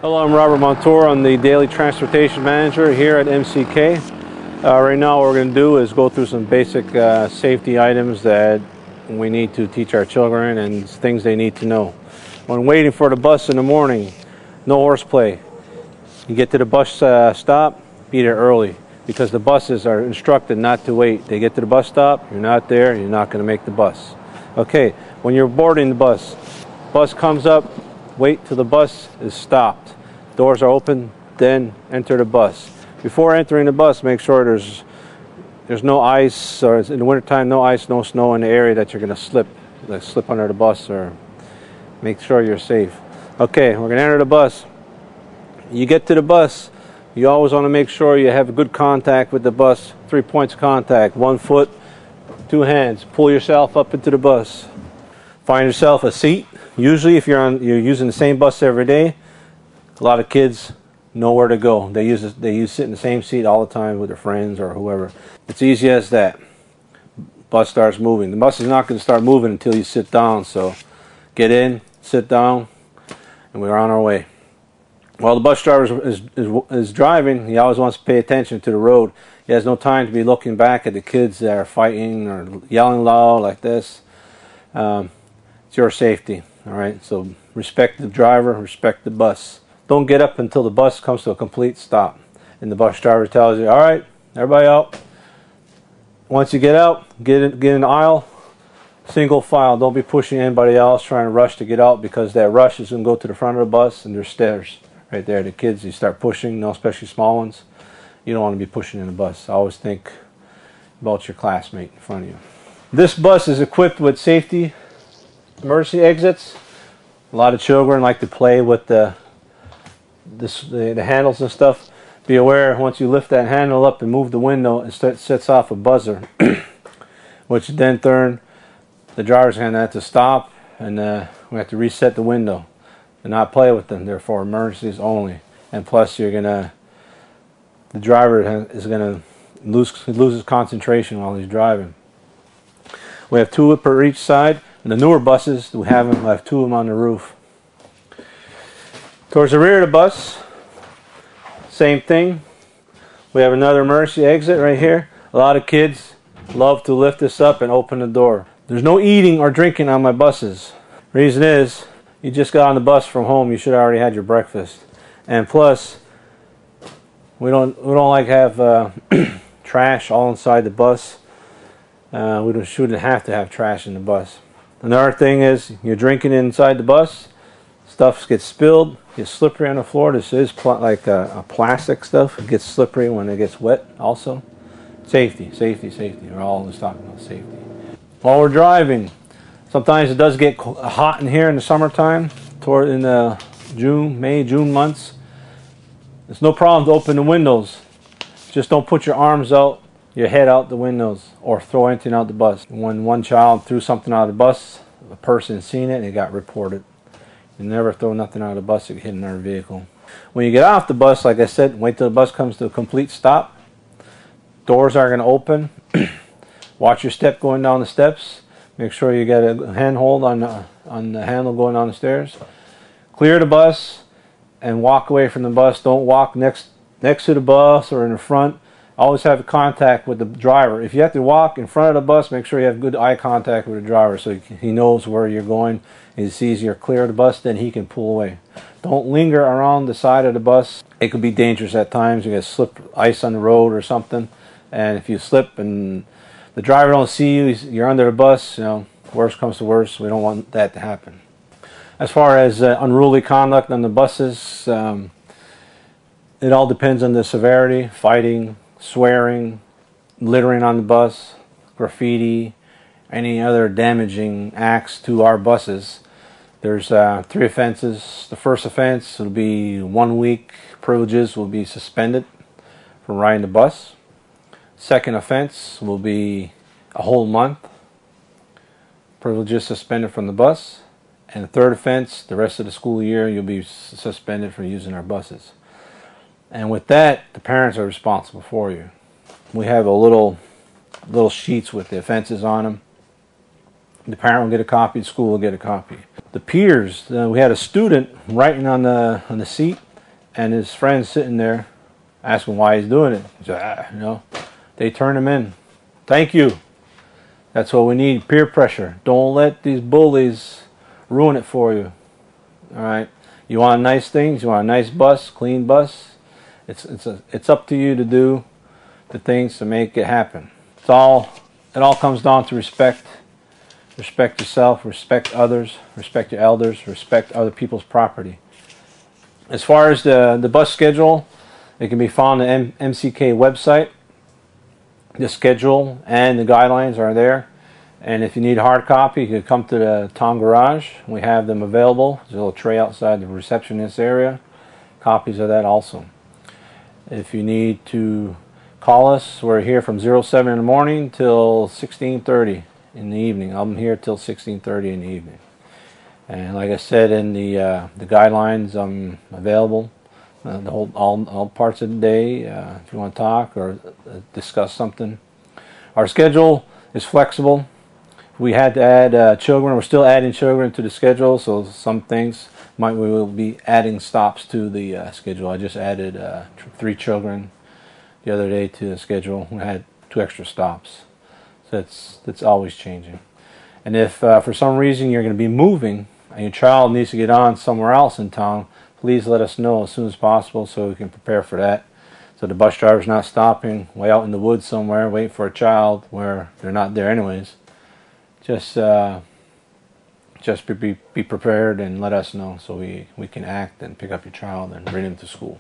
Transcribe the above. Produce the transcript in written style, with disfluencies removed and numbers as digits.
Hello, I'm Robert Montour. I'm the Daily Transportation Manager here at MCK. Right now what we're going to do is go through some basic safety items that we need to teach our children and things they need to know. When waiting for the bus in the morning, no horseplay. You get to the bus stop, be there early, because the buses are instructed not to wait. They get to the bus stop, you're not there, you're not going to make the bus. Okay, when you're boarding the bus comes up, wait till the bus is stopped. Doors are open, then enter the bus. Before entering the bus, make sure there's no ice, or in the wintertime, no ice, no snow in the area that you're going to slip under the bus, or make sure you're safe. Okay, we're going to enter the bus. You get to the bus, you always want to make sure you have good contact with the bus. 3 points of contact, 1 foot, 2 hands. Pull yourself up into the bus. Find yourself a seat. Usually if you're using the same bus every day, a lot of kids know where to go. They sit in the same seat all the time with their friends or whoever. It's easy as that. Bus starts moving. The bus is not going to start moving until you sit down, so get in, sit down, and we're on our way. While the bus driver is driving, he always wants to pay attention to the road. He has no time to be looking back at the kids that are fighting or yelling loud like this. It's your safety, all right? So respect the driver, respect the bus. Don't get up until the bus comes to a complete stop and the bus driver tells you, all right, everybody out. Once you get out, get in the aisle, single file. Don't be pushing anybody else trying to rush to get out, because that rush is going to go to the front of the bus and there's stairs right there. The kids, you start pushing, especially small ones. You don't want to be pushing in the bus. Always think about your classmate in front of you. This bus is equipped with safety emergency exits. A lot of children like to play with the handles and stuff. Be aware, once you lift that handle up and move the window, it sets off a buzzer, which then turn the driver's going to have to stop, and we have to reset the window and not play with them. They're for emergencies only. And plus, the driver is going to lose concentration while he's driving. We have 2 per each side. And the newer buses, we have 2 of them on the roof. Towards the rear of the bus, same thing. We have another emergency exit right here. A lot of kids love to lift this up and open the door. There's no eating or drinking on my buses. Reason is, you just got on the bus from home, you should have already had your breakfast. And plus, we don't like have trash all inside the bus. We shouldn't have to have trash in the bus. Another thing is, you're drinking inside the bus, stuff gets spilled, gets slippery on the floor. This is like a plastic stuff. It gets slippery when it gets wet also. Safety, safety, safety. We're always talking about safety. While we're driving, sometimes it does get hot in here in the summertime, in the May, June months. It's no problem to open the windows. Just don't put your arms out, your head out the windows, or throw anything out the bus. When one child threw something out of the bus, a person seen it and it got reported. You never throw nothing out of the bus that hit another vehicle. When you get off the bus, like I said, wait till the bus comes to a complete stop. Doors are going to open. Watch your step going down the steps. Make sure you get a handhold on the handle going down the stairs. Clear the bus and walk away from the bus. Don't walk next to the bus or in the front. Always have contact with the driver. If you have to walk in front of the bus, make sure you have good eye contact with the driver so he knows where you're going. He sees you're clear of the bus, then he can pull away. Don't linger around the side of the bus. It could be dangerous at times. You get slip ice on the road or something, and if you slip and the driver don't see you, you're under the bus, worst comes to worst. We don't want that to happen. As far as unruly conduct on the buses, it all depends on the severity. Fighting, swearing, littering on the bus, graffiti, any other damaging acts to our buses. There's 3 offenses. The first offense will be 1 week. Privileges will be suspended from riding the bus. Second offense will be a whole month. Privileges suspended from the bus. And the third offense, the rest of the school year, you'll be suspended from using our buses. And with that, the parents are responsible for you. We have a little sheets with the offenses on them. The parent will get a copy, the school will get a copy. The peers, we had a student writing on the seat. and his friend's sitting there asking why he's doing it. He's like, you know, they turn him in. Thank you. That's what we need, peer pressure. Don't let these bullies ruin it for you. All right. You want nice things. You want a nice bus, clean bus. It's up to you to do the things to make it happen. It all comes down to respect. Respect yourself. Respect others. Respect your elders. Respect other people's property. As far as the bus schedule, it can be found on the MCK website. The schedule and the guidelines are there. And if you need a hard copy, you can come to the town garage. We have them available. There's a little tray outside the receptionist area. Copies of that also. If you need to call us, we're here from 07 in the morning till 16:30 in the evening. I'm here till 16:30 in the evening. And like I said in the guidelines, I'm available all parts of the day if you want to talk or discuss something. Our schedule is flexible. We had to add children. We're still adding children to the schedule, so some things we will be adding stops to the schedule. I just added 3 children the other day to the schedule. We had 2 extra stops, so that's always changing. And if for some reason you're going to be moving and your child needs to get on somewhere else in town, please let us know as soon as possible so we can prepare for that. So the bus driver's not stopping way out in the woods somewhere waiting for a child where they're not there anyways. Just be prepared and let us know so we can act and pick up your child and bring him to school.